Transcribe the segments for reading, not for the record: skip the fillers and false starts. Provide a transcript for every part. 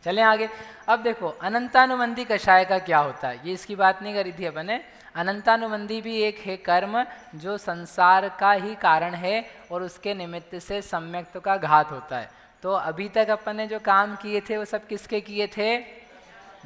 चलें आगे। अब देखो अनंतानुबंधी कषाय का क्या होता है, ये इसकी बात नहीं करी थी अपन ने। अनंतानुबंधी भी एक है कर्म जो संसार का ही कारण है और उसके निमित्त से सम्यक्त का घात होता है। तो अभी तक अपन ने जो काम किए थे वो सब किसके किए थे?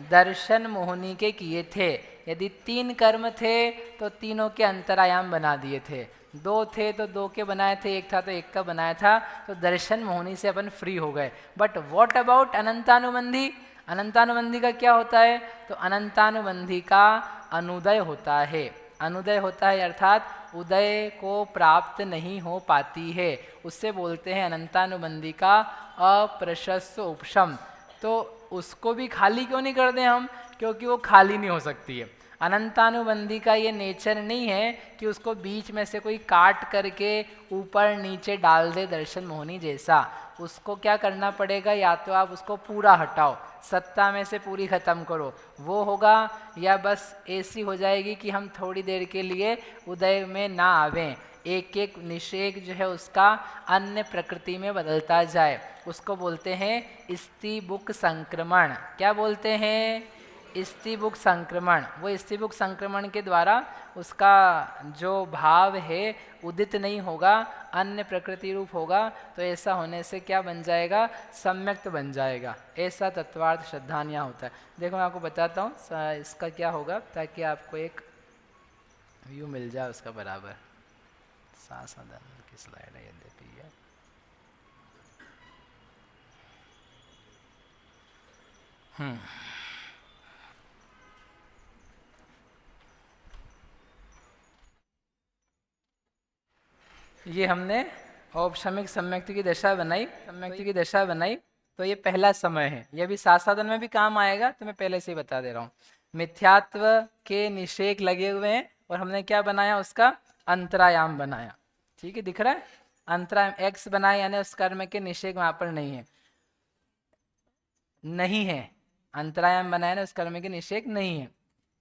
दर्शन मोहिनी के किए थे। यदि 3 कर्म थे तो तीनों के अंतरायाम बना दिए थे, 2 थे तो 2 के बनाए थे, 1 था तो 1 का बनाया था, तो दर्शन मोहिनी से अपन फ्री हो गए। बट व्हाट अबाउट अनंतानुबंधी? अनंतानुबंधी का क्या होता है? तो अनंतानुबंधी का अनुदय होता है। अनुदय होता है अर्थात उदय को प्राप्त नहीं हो पाती है, उससे बोलते हैं अनंतानुबंधी का अप्रशस्त उपशम। तो उसको भी खाली क्यों नहीं कर दें हम? क्योंकि वो खाली नहीं हो सकती है। अनंतानुबंधी का ये नेचर नहीं है कि उसको बीच में से कोई काट करके ऊपर नीचे डाल दे दर्शन मोहिनी जैसा। उसको क्या करना पड़ेगा? या तो आप उसको पूरा हटाओ, सत्ता में से पूरी ख़त्म करो, वो होगा, या बस ऐसी हो जाएगी कि हम थोड़ी देर के लिए उदय में ना आवें, एक एक निषेक जो है उसका अन्य प्रकृति में बदलता जाए। उसको बोलते हैं स्तिबुक संक्रमण। क्या बोलते हैं? स्तिबुक संक्रमण। वो स्तिबुक संक्रमण के द्वारा उसका जो भाव है उदित नहीं होगा, अन्य प्रकृति रूप होगा। तो ऐसा होने से क्या बन जाएगा? सम्यक्त बन जाएगा। ऐसा तत्वार्थ श्रद्धान यहाँ होता है। देखो मैं आपको बताता हूँ इसका क्या होगा, ताकि आपको एक व्यू मिल जाए उसका बराबर। साधन की स्लाइड है यद्यपि है। ये हमने औपशमिक सम्यक्ति की दशा बनाई, सम्यक्ति की दशा बनाई। तो ये पहला समय है, ये भी साधन में भी काम आएगा, तो मैं पहले से ही बता दे रहा हूँ। मिथ्यात्व के निषेक लगे हुए हैं और हमने क्या बनाया? उसका अंतरायाम बनाया। ठीक है, दिख रहा है? अंतरायाम एक्स बनाए, यानी उस कर्म के निषेक वहां पर नहीं है, नहीं है। अंतरायाम बनाया ना, उस कर्म के निषेक नहीं है।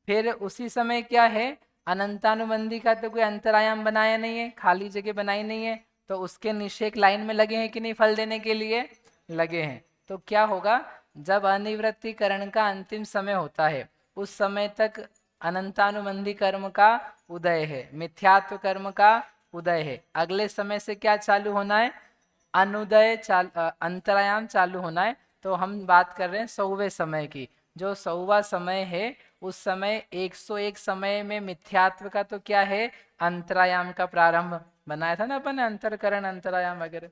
फिर उसी समय क्या है? अनंतानुबंधी का तो कोई अंतरायाम बनाया नहीं है, खाली जगह बनाई नहीं है, तो उसके निषेक लाइन में लगे हैं कि नहीं? फल देने के लिए लगे हैं। तो क्या होगा? जब अनिवृत्तिकरण का अंतिम समय होता है उस समय तक अनंतानुबंधी कर्म का उदय है, मिथ्यात्व कर्म का उदय है। अगले समय से क्या चालू होना है? अनुदय अंतरायाम चालू होना है। तो हम बात कर रहे हैं 100वें समय की। जो 100वां समय है उस समय 101 समय में मिथ्यात्व का तो क्या है? अंतरायाम का प्रारंभ बनाया था ना अपन ने, अंतरकरण अंतरायाम वगैरह।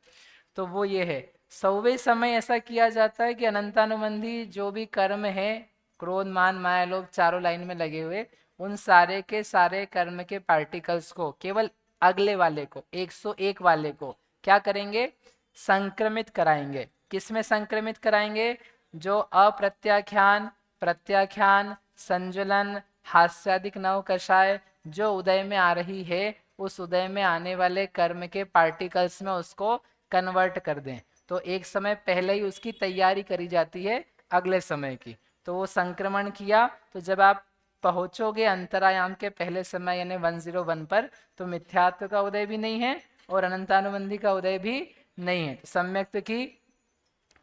तो वो ये है 100वें समय ऐसा किया जाता है कि अनंतानुबंधी जो भी कर्म है, क्रोध मान माया लोभ चारों लाइन में लगे हुए, उन सारे के सारे कर्म के पार्टिकल्स को केवल अगले वाले को 101 वाले को क्या करेंगे? संक्रमित कराएंगे। किसमें संक्रमित कराएंगे? जो अप्रत्याख्यान, प्रत्याख्यान, संजुलन, हास्यादिक नव कषाय जो उदय में आ रही है, उस उदय में आने वाले कर्म के पार्टिकल्स में उसको कन्वर्ट कर दें। तो एक समय पहले ही उसकी तैयारी करी जाती है अगले समय की। तो वो संक्रमण किया, तो जब आप पहुंचोगे अंतरायाम के पहले समय यानी 101 पर, तो मिथ्यात्व का उदय भी नहीं है और अनंतानुबंधी का उदय भी नहीं है, तो सम्यक्त की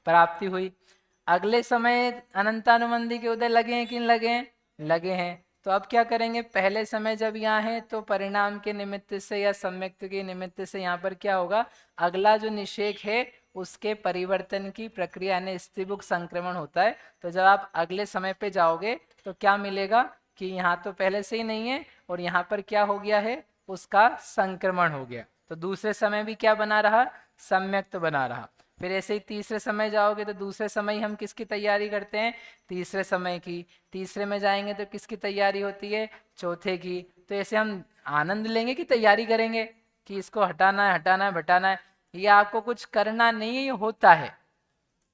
प्राप्ति हुई। अगले समय अनंतानुबंधी के उदय लगे हैं कि नहीं लगे हैं? लगे हैं। तो अब क्या करेंगे? पहले समय जब यहाँ है तो परिणाम के निमित्त से या सम्यक्त के निमित्त से यहाँ पर क्या होगा? अगला जो निषेक है उसके परिवर्तन की प्रक्रिया यानी स्तिबुक संक्रमण होता है। तो जब आप अगले समय पे जाओगे तो क्या मिलेगा कि यहाँ तो पहले से ही नहीं है और यहाँ पर क्या हो गया है? उसका संक्रमण हो गया। तो दूसरे समय भी क्या बना रहा? सम्यक्त बना रहा। फिर ऐसे ही तीसरे समय जाओगे तो दूसरे समय हम किसकी तैयारी करते हैं? तीसरे समय की। तीसरे में जाएंगे तो किसकी तैयारी होती है? चौथे की। तो ऐसे हम आनंद लेंगे कि तैयारी करेंगे कि इसको हटाना है, हटाना है, हटाना है? ये आपको कुछ करना नहीं है, ये होता है।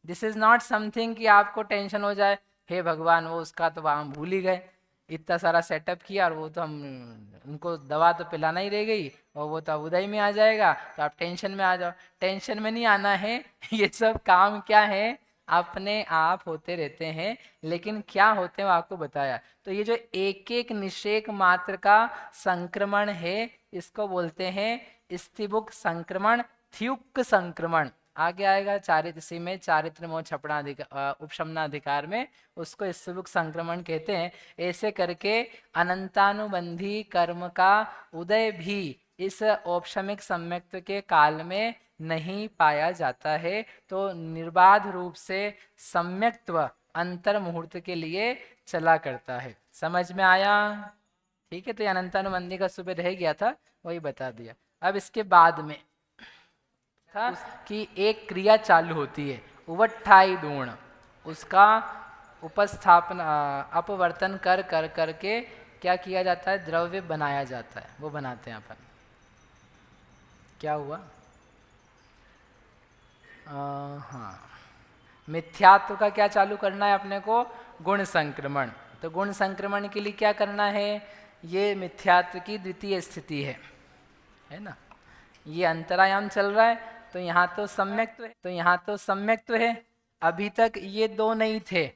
दिस इज नॉट समथिंग कि आपको टेंशन हो जाए, हे भगवान वो उसका तो हम भूल ही गए, इतना सारा सेटअप किया और वो तो हम उनको दवा तो पिलाना ही रह गई और वो तो अब उदय में आ जाएगा, तो आप टेंशन में आ जाओ। टेंशन में नहीं आना है। ये सब काम क्या है? अपने आप होते रहते हैं, लेकिन क्या होते हैं वो आपको बताया। तो ये जो एक एक निषेक मात्र का संक्रमण है इसको बोलते हैं स्तिबुक संक्रमण, थ्युक संक्रमण। आगे आएगा चारित्र, इसी में चारित्र मोह छपड़ा उपशमनाधिकार में उसको ईश्वरुक संक्रमण कहते हैं। ऐसे करके अनंतानुबंधी कर्म का उदय भी इस औपशमिक सम्यक्त्व के काल में नहीं पाया जाता है, तो निर्बाध रूप से सम्यक्त्व अंतर मुहूर्त के लिए चला करता है। समझ में आया? ठीक है, तो ये अनंतानुबंधी का सुबह रह गया था, वही बता दिया। अब इसके बाद में था कि एक क्रिया चालू होती है उवट्ठाई दूण, उसका उपस्थापन अपवर्तन कर कर करके क्या किया जाता है, द्रव्य बनाया जाता है। वो बनाते हैं अपन। क्या हुआ? हाँ, मिथ्यात्व का क्या चालू करना है अपने को, गुण संक्रमण। तो गुण संक्रमण के लिए क्या करना है, ये मिथ्यात्व की द्वितीय स्थिति है ना। ये अंतरायाम चल रहा है, तो यहाँ तो सम्यक्त्व है, तो यहाँ तो सम्यक्त्व है। अभी तक ये दो नहीं थे,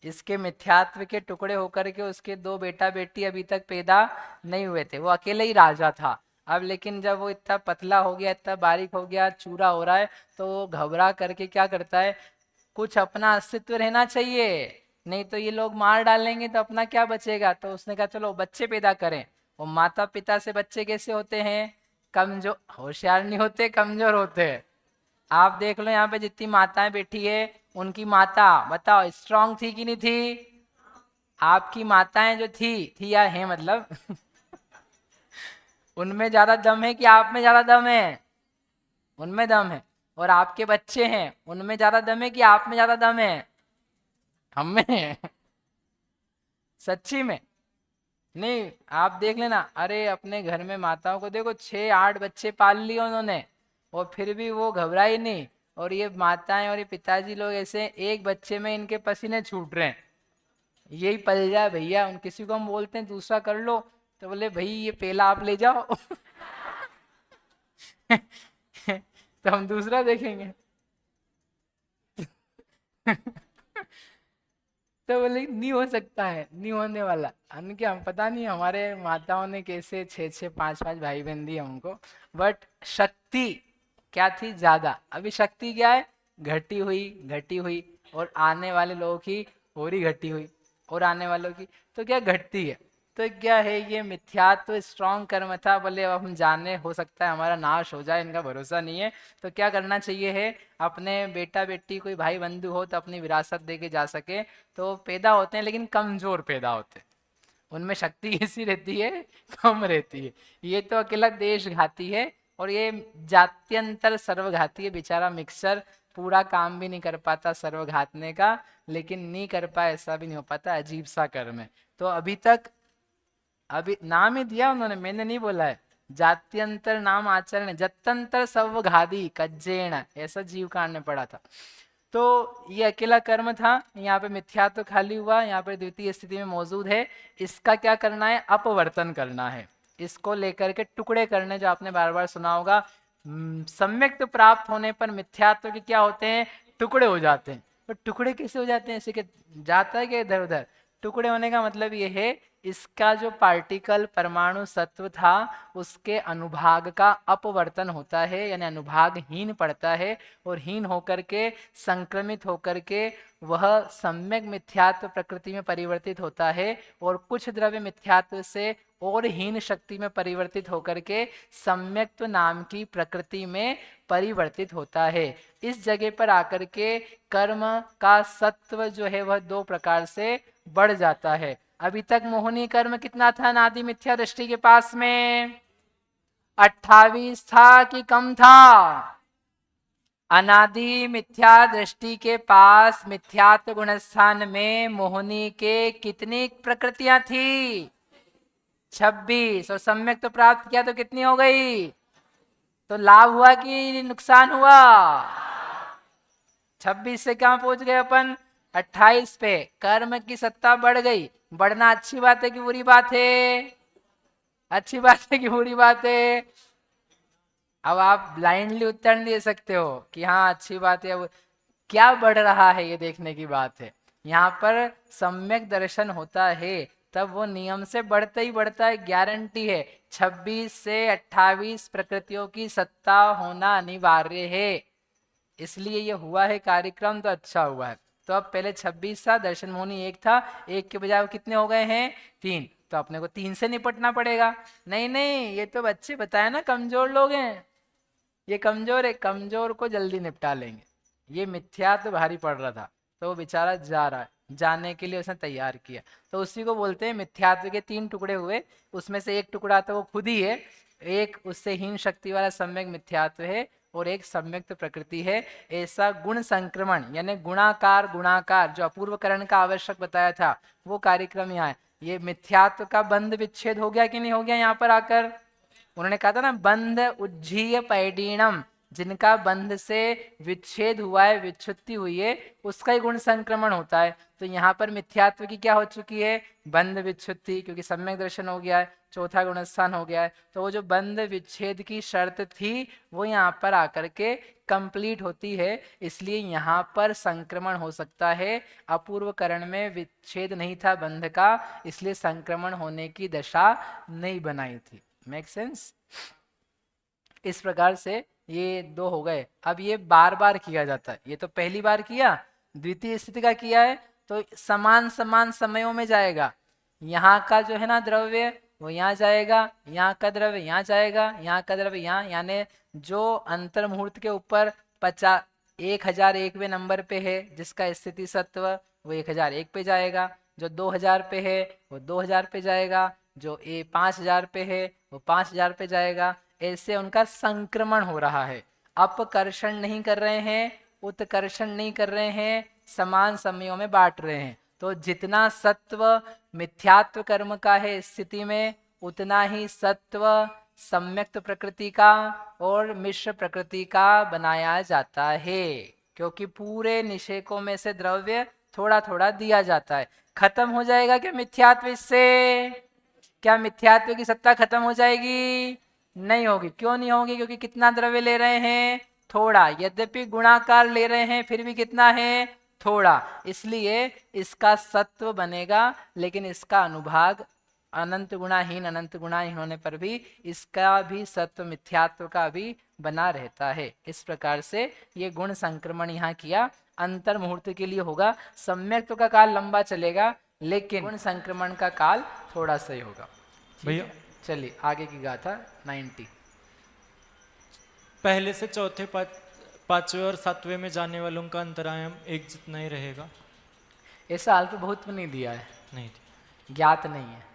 इसके मिथ्यात्व के टुकड़े होकर के उसके दो बेटा बेटी अभी तक पैदा नहीं हुए थे, वो अकेले ही राजा था। अब लेकिन जब वो इतना पतला हो गया, इतना बारीक हो गया, चूरा हो रहा है, तो वो घबरा करके क्या करता है, कुछ अपना अस्तित्व रहना चाहिए, नहीं तो ये लोग मार डालेंगे तो अपना क्या बचेगा। तो उसने कहा चलो बच्चे पैदा करें। वो माता पिता से बच्चे कैसे होते हैं, कमजोर, होशियार नहीं होते, कमजोर होते हैं। आप देख लो यहाँ पे जितनी माताएं बैठी है, उनकी माता बताओ स्ट्रांग थी कि नहीं थी? आपकी माताएं जो थी या है मतलब उनमें ज्यादा दम है कि आप में ज्यादा दम है? उनमें दम है। और आपके बच्चे हैं, उनमें ज्यादा दम है कि आप में ज्यादा दम है? हम में है सच्ची में नहीं। आप देख लेना, अरे अपने घर में माताओं को देखो, 6-8 बच्चे पाल लिए उन्होंने, और फिर भी वो घबराई नहीं। और ये माताएं और ये पिताजी लोग ऐसे, एक बच्चे में इनके पसीने छूट रहे हैं, यही पल जाए भैया। उन किसी को हम बोलते हैं दूसरा कर लो, तो बोले भाई ये पहला आप ले जाओ तो हम दूसरा देखेंगे तो बोले नहीं हो सकता है, नहीं होने वाला। कि हम पता नहीं हमारे माताओं ने कैसे 6-6 5-5 भाई बहन दिए हमको, बट शक्ति क्या थी, ज्यादा। अभी शक्ति क्या है, घटी हुई, और आने वाले लोगों की और ही घटी हुई, और आने वालों की तो क्या घटती है। तो क्या है, ये मिथ्यात्व स्ट्रॉन्ग कर्म था, बोले अब हम जाने, हो सकता है हमारा नाश हो जाए, इनका भरोसा नहीं है। तो क्या करना चाहिए है, अपने बेटा बेटी कोई भाई बंधु हो तो अपनी विरासत दे के जा सके। तो पैदा होते हैं लेकिन कमजोर पैदा होते हैं, उनमें शक्ति कैसी रहती है, कम रहती है। ये तो अकेला देशघाती है, और ये जात्यंतर सर्वघाती है। बेचारा मिक्सचर पूरा काम भी नहीं कर पाता सर्वघातने का, लेकिन नहीं कर पाए ऐसा भी नहीं हो पाता, अजीब सा कर्म है। तो अभी तक, अभी नाम ही दिया उन्होंने, मैंने नहीं बोला है। जात्यंतर नाम आचरण, जत्यंतर सर्वघादी कज्जेण, ऐसा जीव कांड में पढ़ा था। तो ये अकेला कर्म था, यहाँ पे मिथ्या तो खाली हुआ, यहाँ पे द्वितीय स्थिति में मौजूद है। इसका क्या करना है, अपवर्तन करना है, इसको लेकर के टुकड़े करने, जो आपने बार बार सुना होगा। सम्यक प्राप्त होने पर मिथ्यात्व के क्या होते हैं, टुकड़े हो जाते हैं। तो टुकड़े कैसे हो जाते हैं, ऐसे कि जाता है कि इधर उधर। टुकड़े होने का मतलब ये है, इसका जो पार्टिकल परमाणु सत्व था, उसके अनुभाग का अपवर्तन होता है, यानी अनुभागहीन पड़ता है, और हीन होकर के संक्रमित होकर के वह सम्यक मिथ्यात्व प्रकृति में परिवर्तित होता है, और कुछ द्रव्य मिथ्यात्व से और हीन शक्ति में परिवर्तित होकर के सम्यक्त्व नाम की प्रकृति में परिवर्तित होता है। इस जगह पर आकर के कर्म का सत्व जो है वह दो प्रकार से बढ़ जाता है। अभी तक मोहनी कर्म कितना था नादि मिथ्या दृष्टि के पास में, 28 था कि कम था? अनादि मिथ्या दृष्टि के पास मिथ्यात्व गुणस्थान में मोहनी के कितनी प्रकृतियां थी, 26। और सम्यक तो प्राप्त किया तो कितनी हो गई? तो लाभ हुआ कि नुकसान हुआ? 26 से कहां पहुंच गए अपन, 28 पे। कर्म की सत्ता बढ़ गई। बढ़ना अच्छी बात है कि बुरी बात है? अच्छी बात है कि बुरी बात है? अब आप ब्लाइंडली उत्तर नहीं दे सकते हो कि हाँ अच्छी बात है। अब क्या बढ़ रहा है ये देखने की बात है। यहाँ पर सम्यक दर्शन होता है तब वो नियम से बढ़ता ही बढ़ता है, गारंटी है। 26 से 28 प्रकृतियों की सत्ता होना अनिवार्य है। इसलिए ये हुआ है कार्यक्रम तो अच्छा हुआ है। तो अब पहले 26 था, दर्शन मोहिनी 1 था, 1 के बजाय कितने हो गए हैं 3, तो अपने को 3 से निपटना पड़ेगा। नहीं नहीं, ये तो बच्चे बताए ना कमजोर लोग हैं, ये कमजोर है, कमजोर को जल्दी निपटा लेंगे। ये मिथ्या तो भारी पड़ रहा था, तो वो बेचारा जा रहा है, जाने के लिए उसने तैयार किया, तो उसी को बोलते हैं मिथ्यात्व के 3 टुकड़े हुए। उसमें से एक टुकड़ा तो वो खुद ही है, एक उससे हीन शक्ति वाला सम्यक मिथ्यात्व है, और एक सम्यक्त प्रकृति है। ऐसा गुण संक्रमण यानी गुणाकार गुणाकार जो अपूर्वकरण का आवश्यक बताया था, वो कार्यक्रम यहाँ है। ये मिथ्यात्व का बंध विच्छेद हो गया कि नहीं हो गया? यहाँ पर आकर उन्होंने कहा था ना, बंध उज्जीय पैडीणम, जिनका बंध से विच्छेद हुआ है, विच्छुत्ति हुई है, उसका ही गुण संक्रमण होता है। तो यहाँ पर मिथ्यात्व की क्या हो चुकी है? बंध विच्छुत्ति, क्योंकि सम्यक दर्शन हो गया है, चौथा गुणस्थान हो गया है। तो वो जो बंध विच्छेद की शर्त थी वो यहाँ पर आकर के कंप्लीट होती है, इसलिए यहाँ पर संक्रमण हो सकता है। अपूर्व करण में विच्छेद नहीं था बंध का, इसलिए संक्रमण होने की दशा नहीं बनाई थी। Make sense? इस प्रकार से ये 2 हो गए। अब ये बार बार किया जाता है, ये तो पहली बार किया, द्वितीय स्थिति का किया है तो समान समान समयों में जाएगा। यहाँ का जो है ना द्रव्य वो यहाँ जाएगा, यहाँ का द्रव्य यहाँ जाएगा, यहाँ का द्रव्य यहाँ, यानी जो अंतर मुहूर्त के ऊपर 1001वें नंबर पे है जिसका स्थिति सत्व, वो 1001 पे जाएगा। जो 2000 पे है वो 2000 पे जाएगा, जो 5000 पे है वो 5000 पे जाएगा। ऐसे उनका संक्रमण हो रहा है, अपकर्षण नहीं कर रहे हैं, उत्कर्षण नहीं कर रहे हैं, समान समयों में बांट रहे हैं। तो जितना सत्व मिथ्यात्व कर्म का है स्थिति में, उतना ही सत्व सम्यक्त प्रकृति का और मिश्र प्रकृति का बनाया जाता है, क्योंकि पूरे निषेकों में से द्रव्य थोड़ा थोड़ा दिया जाता है। खत्म हो जाएगा क्या मिथ्यात्व इससे? क्या मिथ्यात्व की सत्ता खत्म हो जाएगी? नहीं होगी। क्यों नहीं होगी? क्योंकि कितना द्रव्य ले रहे हैं? थोड़ा। यद्यपि गुणाकार ले रहे हैं फिर भी कितना है? थोड़ा। इसलिए इसका सत्व बनेगा, लेकिन इसका अनुभाग अनंत गुणाहीन होने पर भी इसका भी सत्व मिथ्यात्व का भी बना रहता है। इस प्रकार से ये गुण संक्रमण यहाँ किया, अंतर मुहूर्त के लिए होगा। सम्यक्त्व का काल लंबा चलेगा, लेकिन गुण संक्रमण का काल थोड़ा सा ही होगा। भैया चलिए आगे की गाथा 90। पहले से चौथे, पांचवें और सातवें में जाने वालों का अंतरायम एक जितना ही रहेगा। ऐसा हाल तो बहुत नहीं दिया है, नहीं ज्ञात नहीं है।